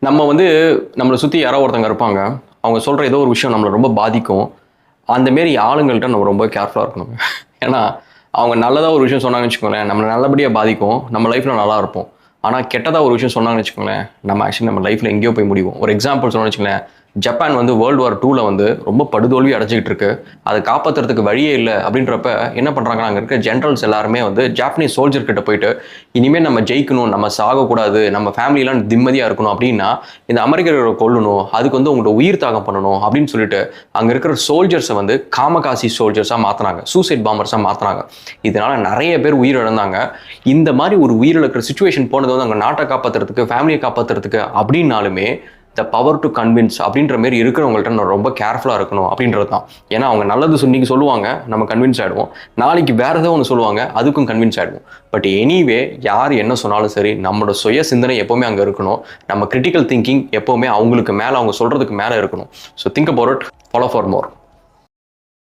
நம்ம வந்து நம்மளை சுற்றி யாரோ ஒருத்தங்க இருப்பாங்க. அவங்க சொல்கிற ஏதோ ஒரு விஷயம் நம்மளை ரொம்ப பாதிக்கும். அந்த மாரி ஆளுங்கள்ட்ட நம்ம ரொம்ப கேர்ஃபுல்லாக இருக்கணும். ஏன்னா, அவங்க நல்லதா ஒரு விஷயம் சொன்னாங்கன்னு வச்சுக்கோங்களேன், நம்மள நல்லபடியா பாதிக்கும். நம்ம லைஃப்ல நல்லா இருப்போம். ஆனா, கெட்டதா ஒரு விஷயம் சொன்னாங்கன்னு வச்சுக்கோங்களேன், நம்ம ஆக்சுவலி நம்ம லைஃப்ல எங்கேயோ போய் முடிவோம். ஒரு எக்ஸாம்பிள் சொல்லணும்னு வச்சுக்கோங்களேன், ஜப்பான் வந்து வேர்ல்டு வார் 2ல வந்து ரொம்ப படுதோல்வி அடைஞ்சுகிட்டு இருக்கு. அத காப்பாத்துறதுக்கு வழியே இல்ல அப்படின்றப்ப என்ன பண்றாங்கன்னா, அங்க இருக்க ஜெனரல்ஸ் எல்லாருமே வந்து ஜாப்பனீஸ் சோல்ஜர் கிட்ட போயிட்டு, இனிமே நம்ம ஜெயிக்கணும், நம்ம சாகக்கூடாது, நம்ம ஃபேமிலிலாம் நிம்மதியா இருக்கணும் அப்படின்னா, இந்த அமெரிக்கர்களை கொல்லணும், அதுக்கு வந்து உங்களோட உயிர் தியாகம் பண்ணணும் அப்படின்னு சொல்லிட்டு, அங்க இருக்கிற சோல்ஜர்ஸை வந்து காமகாசி சோல்ஜர்ஸா மாத்துனாங்க. சூசைட் பாம்பர்ஸா மாத்துனாங்க. இதனால நிறைய பேர் உயிரிழந்தாங்க. இந்த மாதிரி ஒரு உயிரிழக்கிற சுச்சுவேஷன் போனது வந்து அங்க நாட்டை காப்பாத்துறதுக்கு, ஃபேமிலியை காப்பாத்துறதுக்கு அப்படின்னாலுமே த பவர் டு கன்வின்ஸ் அப்படின்ற மாதிரி இருக்கிறவங்கள்ட்ட நான் ரொம்ப கேர்ஃபுல்லாக இருக்கணும் அப்படின்றது தான். ஏன்னா அவங்க நல்லது இன்னைக்கு சொல்லுவாங்க, நம்ம கன்வின்ஸ் ஆகிடுவோம். நாளைக்கு வேற ஏதோ ஒன்று சொல்லுவாங்க, அதுக்கும் கன்வின்ஸ் ஆகிடுவோம். பட் எனிவே யார் என்ன சொன்னாலும் சரி, நம்மளோட சுய சிந்தனை எப்போவுமே அங்கே இருக்கணும். நம்ம கிரிட்டிக்கல் திங்கிங் எப்போவுமே அவங்களுக்கு மேலே, அவங்க சொல்கிறதுக்கு மேலே இருக்கணும். So think about it, follow for more.